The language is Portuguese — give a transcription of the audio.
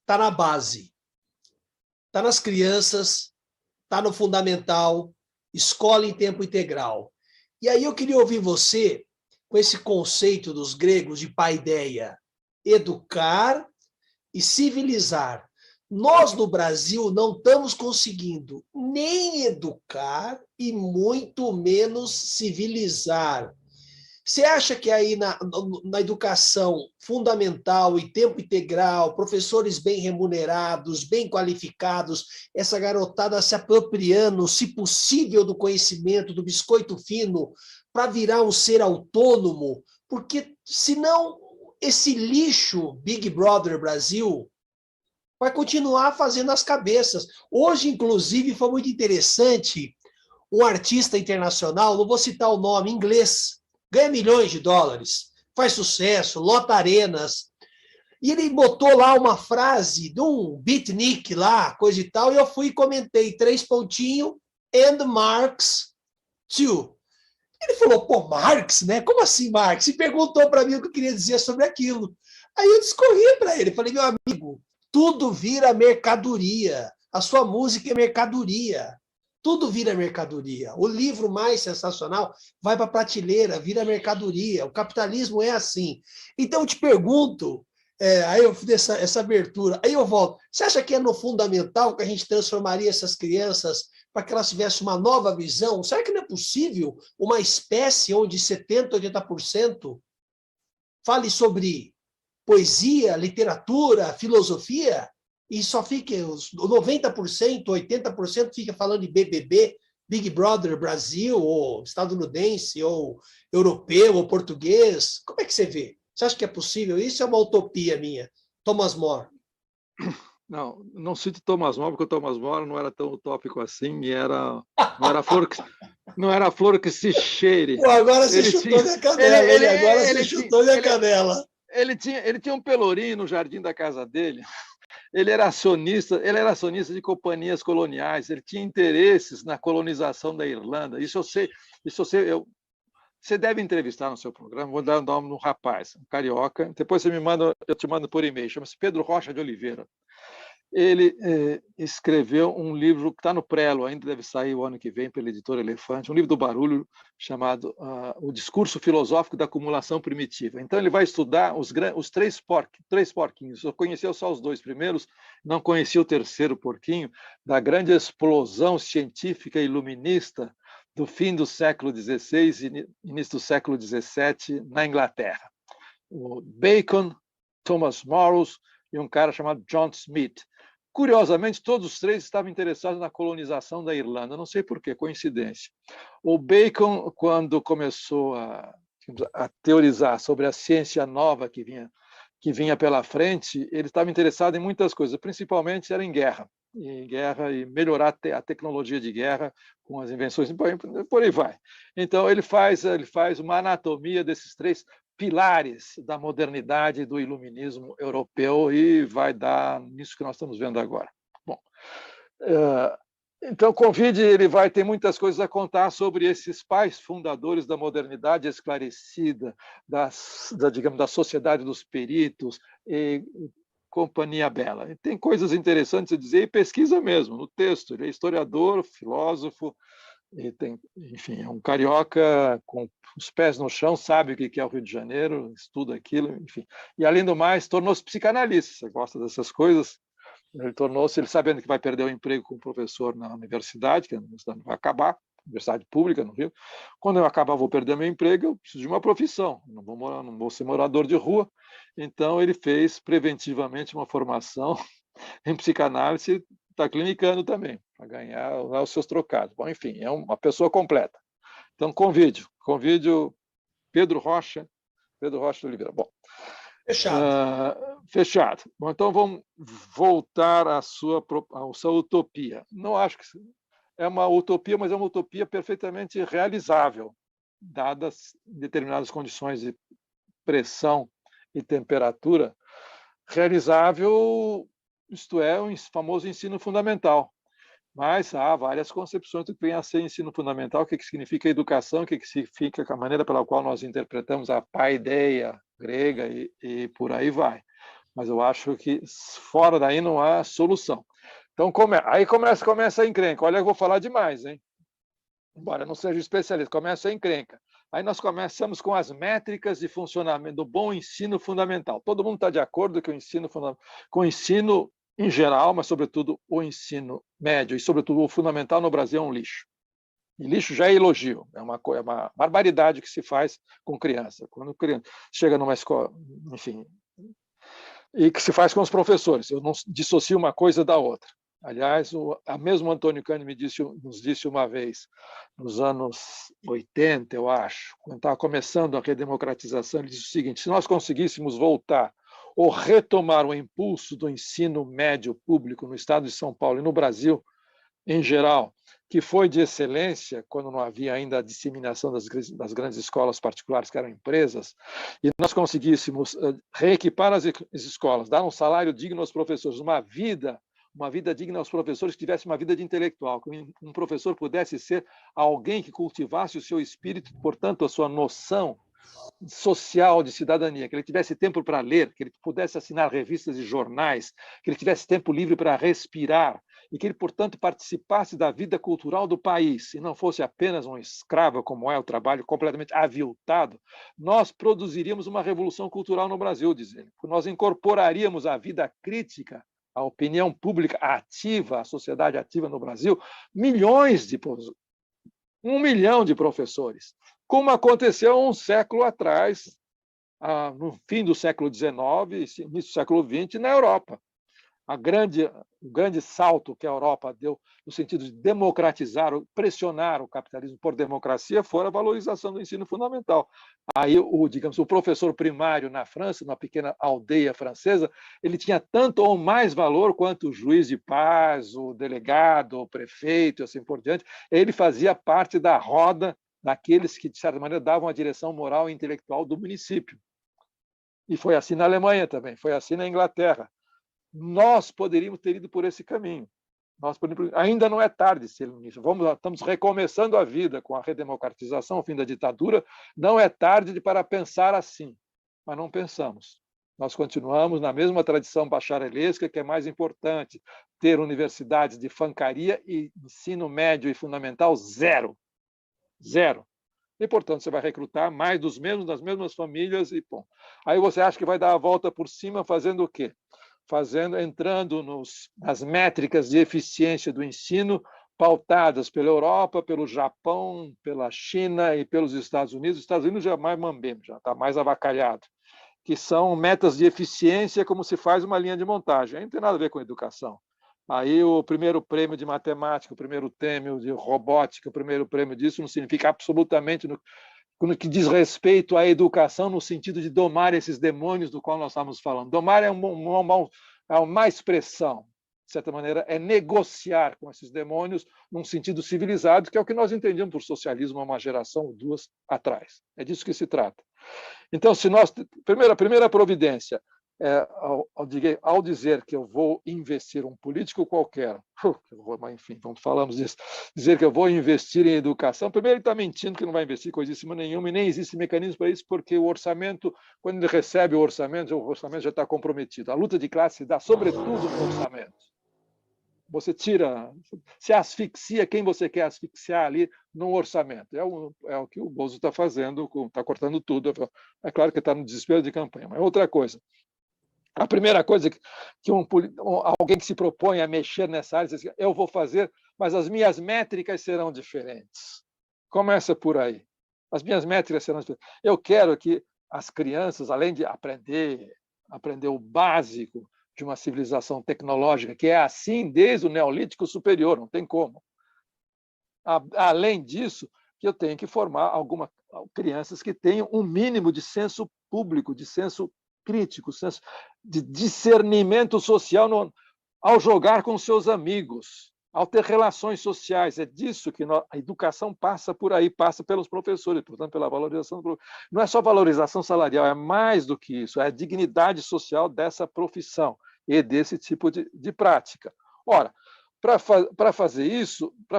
está na base, está nas crianças, está no fundamental, escola em tempo integral. E aí eu queria ouvir você com esse conceito dos gregos de paideia, educar e civilizar. Nós, no Brasil, não estamos conseguindo nem educar e muito menos civilizar. Você acha que aí na educação fundamental e tempo integral, professores bem remunerados, bem qualificados, essa garotada se apropriando, se possível, do conhecimento, do biscoito fino, para virar um ser autônomo? Porque, senão, esse lixo Big Brother Brasil vai continuar fazendo as cabeças. Hoje, inclusive, foi muito interessante, um artista internacional, não vou citar o nome, inglês, ganha milhões de dólares, faz sucesso, lota arenas, e ele botou lá uma frase de um beatnik lá, coisa e tal, e eu fui e comentei, 3 pontinhos, and Marx too. Ele falou, pô, Marx, né? Como assim Marx? E perguntou para mim o que eu queria dizer sobre aquilo. Aí eu discorri para ele, falei, meu amigo, tudo vira mercadoria, a sua música é mercadoria. Tudo vira mercadoria. O livro mais sensacional vai para a prateleira, vira mercadoria. O capitalismo é assim. Então, eu te pergunto, aí eu fiz essa abertura, aí eu volto. Você acha que é no fundamental que a gente transformaria essas crianças para que elas tivessem uma nova visão? Será que não é possível uma espécie onde 70%, 80% fale sobre poesia, literatura, filosofia, e só fique os 90%, 80% fica falando de BBB, Big Brother Brasil, ou estadunidense, ou europeu, ou português? Como é que você vê? Você acha que é possível? Isso é uma utopia minha. Thomas More. Não cito Thomas More, porque o Thomas More não era tão utópico assim, e não era flor que se cheire. Pô, agora você chutou minha canela, hein? Agora você chutou minha canela. Ele tinha um pelourinho no jardim da casa dele. Ele era acionista de companhias coloniais, ele tinha interesses na colonização da Irlanda. Isso eu sei, você deve entrevistar no seu programa, vou dar o nome no rapaz, um carioca, depois eu te mando por e-mail, chama-se Pedro Rocha de Oliveira. Ele escreveu um livro que está no prelo, ainda deve sair o ano que vem pela editora Elefante, um livro do Barulho chamado O Discurso Filosófico da Acumulação Primitiva. Então ele vai estudar os três porquinhos. Eu conhecia só os 2 primeiros, não conhecia o terceiro porquinho, da grande explosão científica iluminista do fim do século XVI e início do século XVII na Inglaterra. O Bacon, Thomas More e um cara chamado John Smith. Curiosamente, todos os 3 estavam interessados na colonização da Irlanda. Não sei por quê, coincidência. O Bacon, quando começou a teorizar sobre a ciência nova que vinha pela frente, ele estava interessado em muitas coisas, principalmente era em guerra e melhorar a tecnologia de guerra com as invenções, por aí vai. Então, ele faz uma anatomia desses 3 pilares da modernidade e do iluminismo europeu e vai dar nisso que nós estamos vendo agora. Bom, então, convide, ele vai ter muitas coisas a contar sobre esses pais fundadores da modernidade esclarecida, digamos, da sociedade dos peritos e companhia bela. E tem coisas interessantes a dizer e pesquisa mesmo no texto. Ele é historiador, filósofo, e enfim, é um carioca com os pés no chão, sabe o que é o Rio de Janeiro, estuda aquilo, enfim. E, além do mais, tornou-se psicanalista. Você gosta dessas coisas? Ele sabendo que vai perder o emprego como professor na universidade, que a universidade vai acabar, universidade pública no Rio. Quando eu acabar, vou perder meu emprego, eu preciso de uma profissão, não vou ser morador de rua. Então, ele fez preventivamente uma formação em psicanálise, está clinicando também, para ganhar os seus trocados. Bom, enfim, é uma pessoa completa. Então, convide Pedro Rocha de Oliveira. Bom, fechado. Bom, então, vamos voltar à sua utopia. Não acho que é uma utopia, mas é uma utopia perfeitamente realizável, dadas determinadas condições de pressão e temperatura, realizável, isto é, o famoso ensino fundamental. Mas há várias concepções do que vem a ser ensino fundamental, o que significa educação, o que significa a maneira pela qual nós interpretamos a paideia grega e por aí vai. Mas eu acho que fora daí não há solução. Então, aí começa a encrenca. Olha, eu vou falar demais, hein? Embora eu não seja especialista, começa a encrenca. Aí nós começamos com as métricas de funcionamento do bom ensino fundamental. Todo mundo está de acordo que com o ensino em geral, mas sobretudo o ensino médio e sobretudo o fundamental no Brasil é um lixo. E lixo já é elogio, é uma barbaridade que se faz com criança. Quando criança chega numa escola, enfim, e que se faz com os professores. Eu não dissocio uma coisa da outra. Aliás, a mesmo Antônio Cândido nos disse uma vez, nos anos 80, eu acho, quando estava começando a redemocratização, ele disse o seguinte: se nós conseguíssemos voltar ou retomar o impulso do ensino médio público no estado de São Paulo e no Brasil, em geral, que foi de excelência, quando não havia ainda a disseminação das grandes escolas particulares, que eram empresas, e nós conseguíssemos reequipar as escolas, dar um salário digno aos professores, uma vida digna aos professores, que tivesse uma vida de intelectual, que um professor pudesse ser alguém que cultivasse o seu espírito, portanto, a sua noção social de cidadania, que ele tivesse tempo para ler, que ele pudesse assinar revistas e jornais, que ele tivesse tempo livre para respirar e que ele, portanto, participasse da vida cultural do país e não fosse apenas um escravo, como é o trabalho completamente aviltado, nós produziríamos uma revolução cultural no Brasil, diz ele. Nós incorporaríamos a vida crítica, a opinião pública ativa, a sociedade ativa no Brasil, 1 milhão de professores, como aconteceu um século atrás, no fim do século XIX, início do século XX, na Europa. O grande salto que a Europa deu no sentido de democratizar, pressionar o capitalismo por democracia, foi a valorização do ensino fundamental. Aí, o professor primário na França, numa pequena aldeia francesa, ele tinha tanto ou mais valor quanto o juiz de paz, o delegado, o prefeito, e assim por diante. Ele fazia parte da roda daqueles que, de certa maneira, davam a direção moral e intelectual do município. E foi assim na Alemanha também, foi assim na Inglaterra. Nós poderíamos ter ido por esse caminho. Ainda não é tarde, estamos recomeçando a vida com a redemocratização, o fim da ditadura. Não é tarde para pensar assim, mas não pensamos. Nós continuamos na mesma tradição bacharelesca, que é mais importante ter universidades de fancaria e ensino médio e fundamental zero. Zero. E, portanto, você vai recrutar mais dos mesmos, das mesmas famílias. E, bom, aí você acha que vai dar a volta por cima fazendo o quê? Entrando nas métricas de eficiência do ensino, pautadas pela Europa, pelo Japão, pela China e pelos Estados Unidos. Os Estados Unidos já é mais mambembe, já está mais avacalhado, que são metas de eficiência, como se faz uma linha de montagem. Aí não tem nada a ver com educação. Aí o primeiro prêmio de matemática, o primeiro prêmio de robótica, o primeiro prêmio disso não significa absolutamente no que diz respeito à educação no sentido de domar esses demônios do qual nós estamos falando. Domar é uma expressão, de certa maneira, é negociar com esses demônios num sentido civilizado, que é o que nós entendíamos por socialismo há uma geração ou duas atrás. É disso que se trata. Então, se nós... Primeira providência, ao dizer que eu vou investir um político qualquer, enfim, não falamos disso, dizer que eu vou investir em educação, primeiro ele está mentindo que não vai investir coisíssima nenhuma e nem existe mecanismo para isso, porque o orçamento, quando ele recebe o orçamento já está comprometido. A luta de classe se dá sobretudo no orçamento. Você se asfixia quem você quer asfixiar ali no orçamento. É o que o Bozo está fazendo, está cortando tudo. É claro que está no desespero de campanha, mas outra coisa. A primeira coisa que alguém que se propõe a mexer nessa área diz assim, eu vou fazer, mas as minhas métricas serão diferentes. Começa por aí. As minhas métricas serão diferentes. Eu quero que as crianças, além de aprender o básico de uma civilização tecnológica, que é assim desde o Neolítico Superior, não tem como. Além disso, que eu tenho que formar crianças que tenham um mínimo de senso público, de senso crítico, senso de discernimento social ao jogar com seus amigos, ao ter relações sociais. É disso que a educação passa por aí, passa pelos professores, portanto, pela valorização. Não é só valorização salarial, é mais do que isso, é a dignidade social dessa profissão e desse tipo de prática. Ora, para fazer isso, para